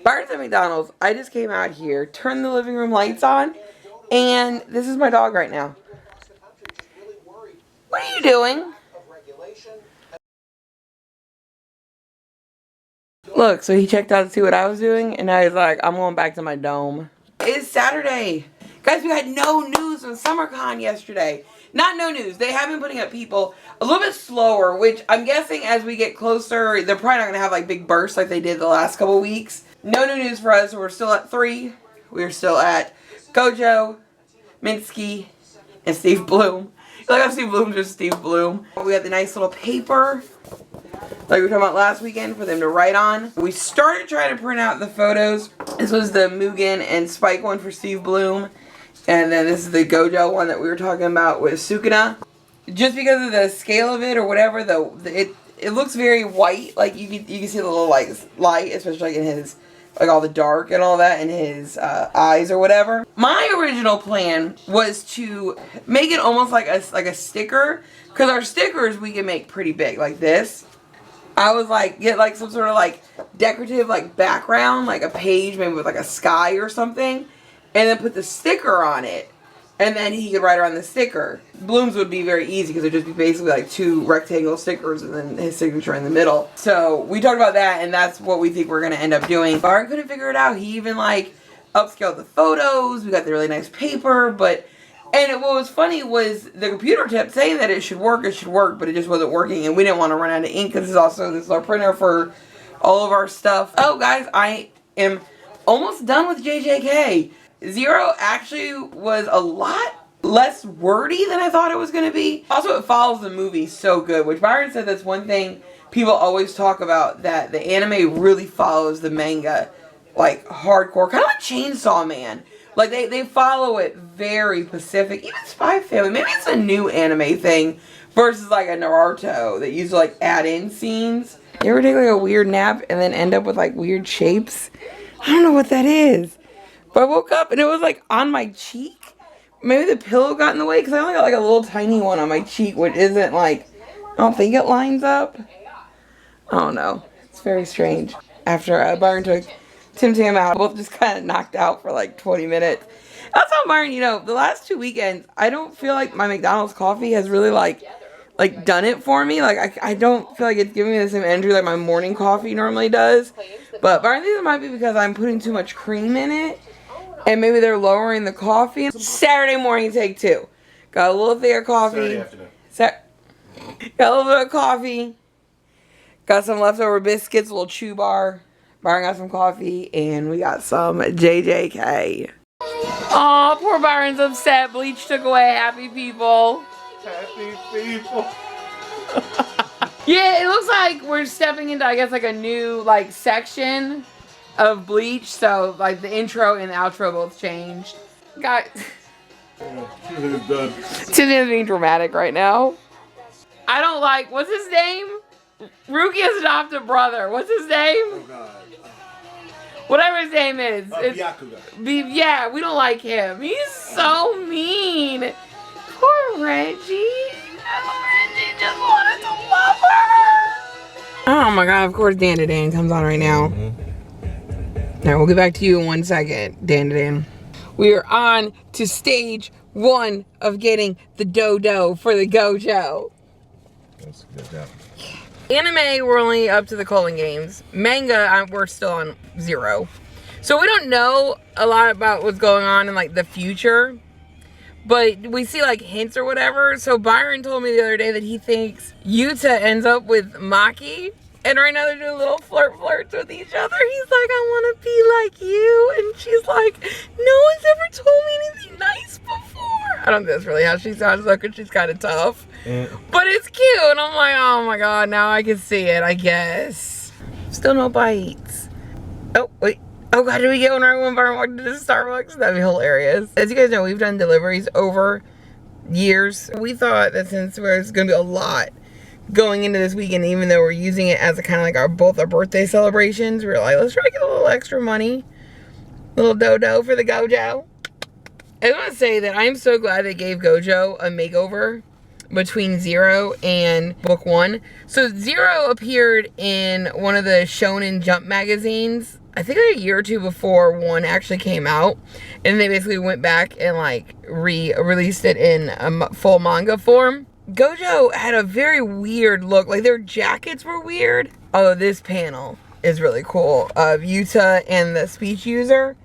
Byron's at McDonald's. I just came out here, turned the living room lights on, and this is my dog right now. What are you doing? Look, so he checked out to see what I was doing, and now he's like, I'm going back to my dome. It's Saturday. Guys, we had no news from SummerCon yesterday. Not no news. They have been putting up people a little bit slower, which I'm guessing as we get closer, they're probably not going to have like big bursts like they did the last couple weeks. No new news for us. We're still at 3. We're still at Gojo, Minsky, and Steve Bloom. You like how Steve Bloom's just Steve Bloom. We got the nice little paper like we were talking about last weekend for them to write on. We started trying to print out the photos. This was the Mugen and Spike one for Steve Bloom. And then this is the Gojo one that we were talking about with Sukuna. Just because of the scale of it or whatever, it looks very white. Like you can see the little like light, especially like in his, like all the dark and all that in his eyes or whatever. My original plan was to make it almost like a sticker, because our stickers we can make pretty big like this. I was like, get like some sort of like decorative like background, like a page maybe with like a sky or something, and then put the sticker on it, and then he could write around the sticker. Bloom's would be very easy because it would just be basically like 2 rectangle stickers and then his signature in the middle. So we talked about that, and that's what we think we're going to end up doing. Byron couldn't figure it out. He even like upscaled the photos. We got the really nice paper, and what was funny was the computer kept saying that it should work, but it just wasn't working, and we didn't want to run out of ink because this is our printer for all of our stuff. Oh guys, I am almost done with JJK. Zero actually was a lot less wordy than I thought it was going to be. Also, it follows the movie so good, which Byron said that's one thing people always talk about, that the anime really follows the manga like hardcore, kind of like Chainsaw Man. Like, they follow it very specific. Even Spy Family. Maybe it's a new anime thing versus, like, a Naruto that used to, like, add in scenes. You ever take, like, a weird nap and then end up with, like, weird shapes? I don't know what that is. But I woke up and it was, like, on my cheek. Maybe the pillow got in the way because I only got, like, a little tiny one on my cheek, which isn't, like, I don't think it lines up. I don't know. It's very strange. After Byron took Tim Tam out, both just kind of knocked out for like 20 minutes. That's how Byron, you know, the last 2 weekends, I don't feel like my McDonald's coffee has really like done it for me. Like I don't feel like it's giving me the same energy like my morning coffee normally does. But Byron thinks it might be because I'm putting too much cream in it, and maybe they're lowering the coffee. Saturday morning take 2. Got a little thicker coffee. Saturday afternoon. Got a little bit of coffee. Got some leftover biscuits, a little chew bar. Byron got some coffee, and we got some JJK. Aw, poor Byron's upset. Bleach took away happy people. Happy people. Yeah, it looks like we're stepping into, I guess, like a new, like, section of Bleach. So, like, the intro and the outro both changed. Guys. Tiffany's being dramatic right now. I don't like, what's his name? Rukia's adopted brother. What's his name? Oh, God. Whatever his name is. Byakuya. Yeah, we don't like him. He's so mean. Poor Reggie. Reggie just wanted to love her. Oh my God, of course Dan comes on right now. Alright, we'll get back to you in 1 second, Dan. We are on to stage 1 of getting the dodo for the Gojo. That's a good job. Anime, we're only up to the Colon Games. Manga, we're still on 0. So we don't know a lot about what's going on in, like, the future. But we see, like, hints or whatever. So Byron told me the other day that he thinks Yuta ends up with Maki. And right now they're doing little flirts with each other. He's like, I want to be like you. And she's like, no one's ever told me anything nice before. I don't think that's really how she sounds, though, because she's kind of tough. But it's cute, and I'm like, oh my God, now I can see it, I guess. Still no bites. Oh, wait. Oh God, did we get one right when Byron walked into Starbucks? That'd be hilarious. As you guys know, we've done deliveries over years. We thought that since there's going to be a lot going into this weekend, even though we're using it as a kind of like both our birthday celebrations, we were like, let's try to get a little extra money. A little dodo for the Gojo. I just want to say that I'm so glad they gave Gojo a makeover between 0 and book 1. So 0 appeared in one of the Shonen Jump magazines I think like a year or two before one actually came out, and they basically went back and like re-released it in a full manga form. Gojo had a very weird look. Like, their jackets were weird. Oh, this panel is really cool of Yuta and the speech user.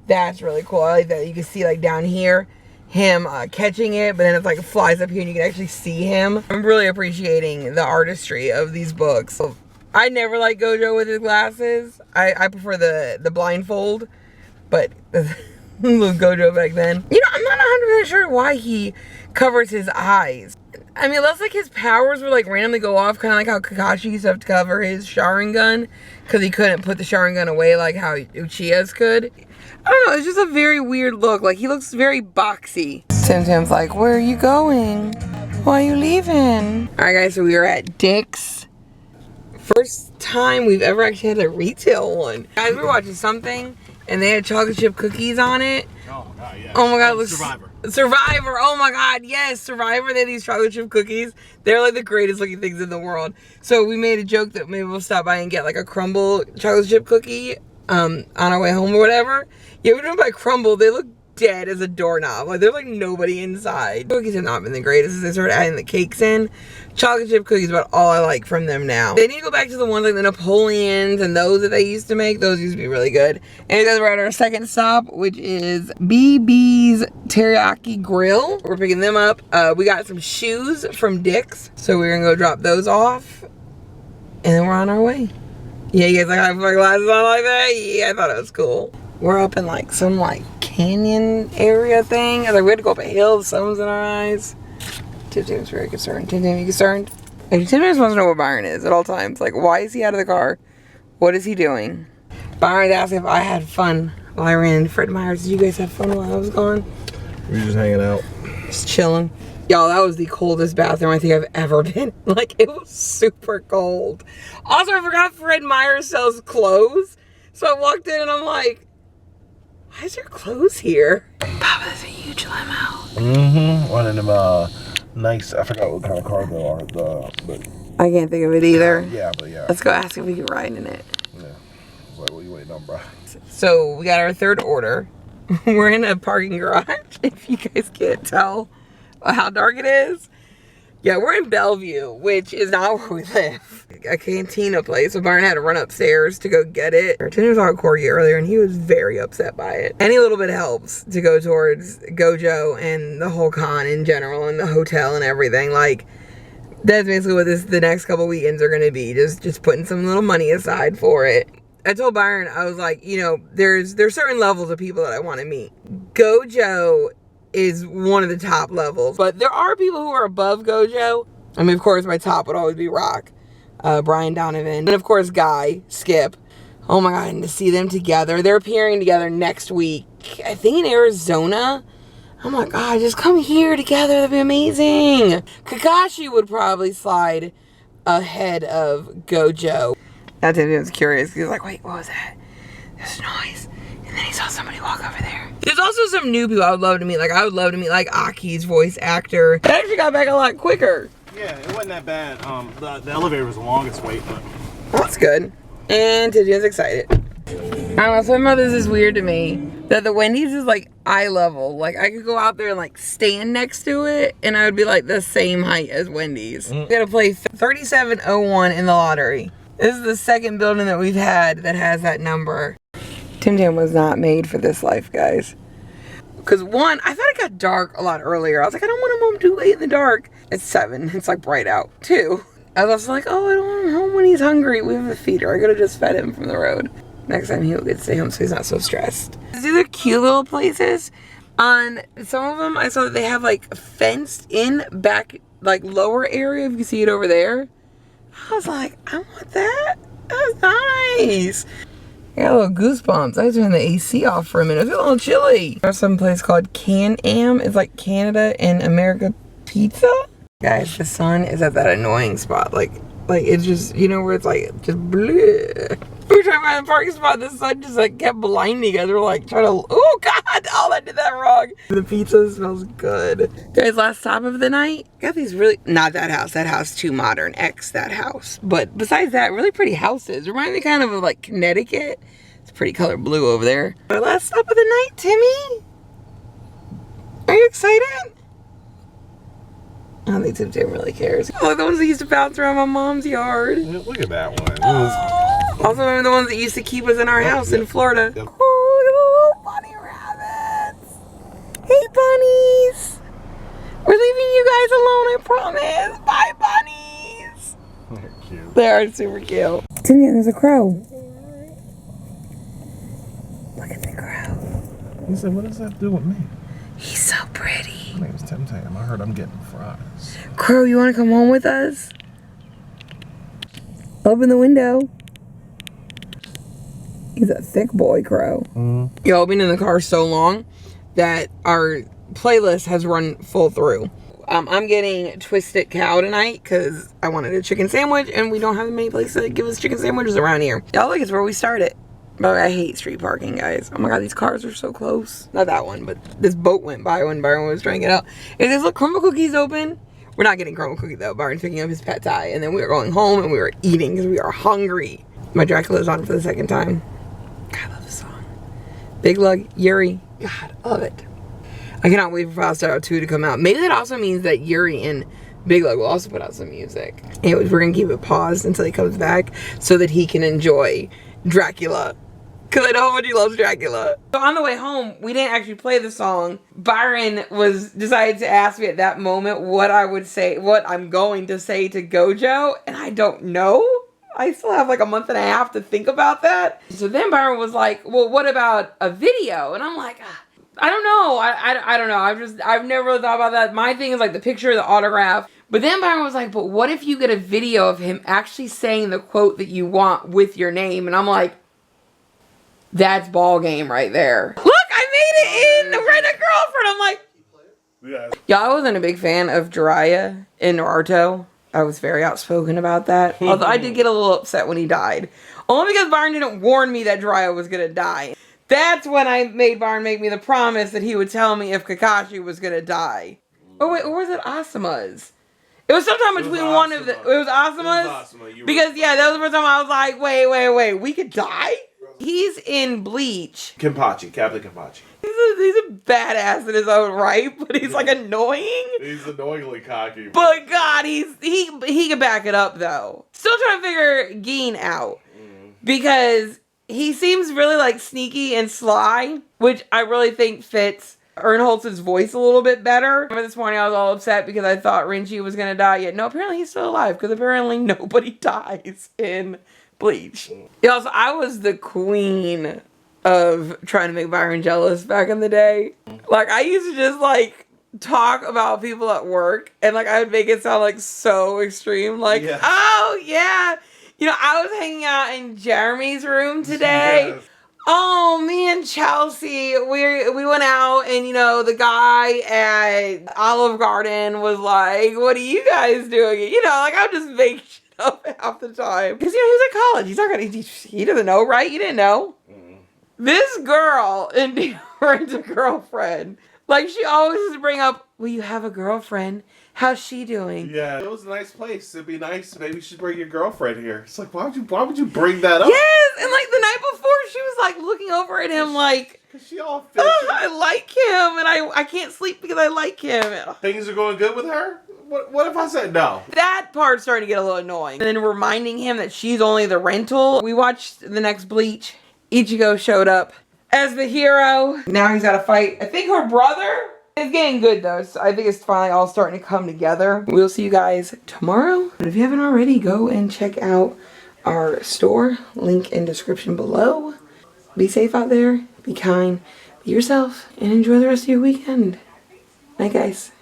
That's really cool. I like that. You can see like down here him catching it, but then it's like flies up here and you can actually see him. I'm really appreciating the artistry of these books. I never liked Gojo with his glasses. I prefer the blindfold, but little Gojo back then. You know, I'm not 100% sure why he covers his eyes. I mean, unless like his powers would like randomly go off, kind of like how Kakashi used to have to cover his Sharingan because he couldn't put the Sharingan away like how Uchiha's could. I don't know, it's just a very weird look. Like, he looks very boxy. Tim's like, where are you going? Why are you leaving? Alright guys, so we are at Dick's. First time we've ever actually had a retail one. Guys, we were watching something and they had chocolate chip cookies on it. Oh my god, yeah. Oh my god, it looks Survivor. Survivor, oh my god, yes, Survivor. They had these chocolate chip cookies. They're like the greatest looking things in the world. So we made a joke that maybe we'll stop by and get like a Crumble chocolate chip cookie on our way home or whatever. Yeah, we went by Crumble. They look dead as a doorknob. Like, there's like nobody inside. Cookies have not been the greatest as they started adding the cakes in. Chocolate chip cookies is about all I like from them now. They need to go back to the ones like the Napoleons and those that they used to make. Those used to be really good. And guys, we're at our second stop, which is BB's Teriyaki Grill. We're picking them up. We got some shoes from Dick's, so we're gonna go drop those off, and then we're on our way. Yeah, you guys like I have my glasses on like that? Yeah, I thought it was cool. We're up in like some like canyon area thing. I was like, we had to go up a hill. The sun was in our eyes. Tim's very concerned. Tim, you concerned? Like, Tim just wants to know where Byron is at all times. Like, why is he out of the car? What is he doing? Byron's asking if I had fun while I ran into Fred Meyer's. Did you guys have fun while I was gone? We were just hanging out. Just chilling. Y'all, that was the coldest bathroom I think I've ever been. Like, it was super cold. Also, I forgot Fred Meyer sells clothes. So I walked in and I'm like, why is there clothes here? Papa, there's a huge limo. Mm-hmm. One of them, nice, I forgot what kind of car they are, but... I can't think of it either. Yeah, but yeah. Let's go ask if we can ride in it. Yeah. It's like, what are you waiting on, bro? So, we got our third order. We're in a parking garage, if you guys can't tell how dark it is. Yeah, we're in Bellevue, which is not where we live. A cantina place, so Byron had to run upstairs to go get it. Tinder saw Corgi earlier, and he was very upset by it. Any little bit helps to go towards Gojo and the whole con in general, and the hotel and everything. Like, that's basically what the next couple weekends are gonna be. Just putting some little money aside for it. I told Byron, I was like, you know, there's certain levels of people that I want to meet. Gojo is one of the top levels, but there are people who are above Gojo. I mean, of course, my top would always be Rock, Brian Donovan, and of course, Guy, Skip. Oh my god, and to see them together. They're appearing together next week, I think in Arizona. Oh my god, just come here together, that'd be amazing. Kakashi would probably slide ahead of Gojo. Now Tim was curious. He was like, wait, what was that? There's a noise. And then he saw somebody walk over there. There's also some new people I would love to meet. Like, I would love to meet, like, Aki's voice actor. That actually got back a lot quicker. Yeah, it wasn't that bad. The elevator was the longest wait, but... That's good. And Tijian's excited. I don't know, somehow this is weird to me. That the Wendy's is, like, eye level. Like, I could go out there and, like, stand next to it, and I would be, like, the same height as Wendy's. We gotta play 3701 in the lottery. This is the second building that we've had that has that number. Tim Tam was not made for this life, guys. Because one, I thought it got dark a lot earlier. I was like, I don't want him home too late in the dark. It's 7. It's like bright out. 2, I was also like, oh, I don't want him home when he's hungry. We have a feeder. I could have just fed him from the road. Next time he'll get to stay home so he's not so stressed. These are cute little places. On some of them, I saw that they have like fenced in back, like lower area. If you can see it over there. I was like, I want that. That's nice. I got a little goosebumps. I turned the AC off for a minute. It was a little chilly. There's some place called Can-Am. It's like Canada and America pizza. Guys, the sun is at that annoying spot. Like it's just, you know, where it's like just bleh. We were trying to find a parking spot. The sun just like kept blinding us. We were like trying to, oh god, oh, I did that wrong. The pizza smells good. Guys, last stop of the night. Got these really, not that house too modern, X that house. But besides that, really pretty houses. Remind me kind of like Connecticut. It's a pretty color blue over there. Our last stop of the night, Timmy. Are you excited? I don't think Tim really cares. Oh, the ones that used to bounce around my mom's yard. Look at that one. Also, remember the ones that used to keep us in our house in Florida. Yep. Oh, little bunny rabbits. Hey, bunnies. We're leaving you guys alone, I promise. Bye, bunnies. They're cute. They are super cute. Timmy, there's a crow. Look at the crow. He said, what does that do with me? He's so pretty. My name's Tim Tam. I heard I'm getting fries. Crow, you want to come home with us? Open the window. He's a thick boy, Crow. Y'all been in the car so long that our playlist has run full through. I'm getting Twisted Cow tonight because I wanted a chicken sandwich and we don't have many places that give us chicken sandwiches around here. Y'all like it's where we started. But I hate street parking, guys. Oh my god, these cars are so close. Not that one, but this boat went by when Byron was trying to get out. It says, look, crumble cookies open. We're not getting crumble cookie though. Byron's picking up his pet tie. And then we were going home and we were eating because we are hungry. My Dracula's on for the second time. God, I love this song. Big Lug, Yuri. God, I love it. I cannot wait for File Style 2 to come out. Maybe that also means that Yuri and Big Lug will also put out some music. Anyways, we're going to keep it paused until he comes back so that he can enjoy Dracula. Because I know how much he loves Dracula. So on the way home, we didn't actually play the song. Byron decided to ask me at that moment what I would say, what I'm going to say to Gojo. And I don't know. I still have like a month and a half to think about that. So then Byron was like, well, what about a video? And I'm like, I don't know. I don't know. I've never really thought about that. My thing is like the picture, the autograph. But then Byron was like, but what if you get a video of him actually saying the quote that you want with your name? And I'm like, that's ball game right there. Look, I made it in. Right, a girlfriend. I'm like, Yeah. yeah, I wasn't a big fan of Jiraiya in Naruto. I was very outspoken about that. Although I did get a little upset when he died. Only because Byron didn't warn me that Jiraiya was going to die. That's when I made Byron make me the promise that he would tell me if Kakashi was going to die. Oh, wait, or was it Asuma's? It was sometime between one of the... It was Asuma's? Because, yeah, that was the first time I was like, wait, we could die? He's in Bleach. Kenpachi, Captain Kenpachi. He's a badass in his own right, but he's like annoying. He's annoyingly cocky. But God, he can back it up though. Still trying to figure Geen out. Because he seems really like sneaky and sly, which I really think fits Ernholtz's voice a little bit better. This morning I was all upset because I thought Renji was gonna die, yet no, apparently he's still alive, because apparently nobody dies in Bleach. Yeah, also, I was the queen of trying to make Byron jealous back in the day. Like, I used to just, like, talk about people at work, and, like, I would make it sound, like, so extreme. Like, yes. Oh, yeah. You know, I was hanging out in Jeremy's room today. Yes. Oh, me and Chelsea, we went out, and, you know, the guy at Olive Garden was like, what are you guys doing? You know, like, I would just make shit up half the time. Because, you know, he's at college. He's not gonna, he doesn't know, right? You didn't know. This girl, and Rent's a girlfriend. Like, she always used to bring up, well, you have a girlfriend. How's she doing? Yeah, it was a nice place. It'd be nice. Maybe you should bring your girlfriend here. It's like, why would you bring that up? Yes, and like the night before, she was like looking over at him like, cause she all fishy. I like him, and I can't sleep because I like him. Things are going good with her? What if I said no? That part's starting to get a little annoying. And then reminding him that she's only the rental. We watched the next Bleach. Ichigo showed up as the hero. Now he's got to fight, I think, her brother. It's getting good though, so I think it's finally all starting to come together. We'll see you guys tomorrow. But if you haven't already, go and check out our store. Link in description below. Be safe out there. Be kind. Be yourself. And enjoy the rest of your weekend. Night, guys.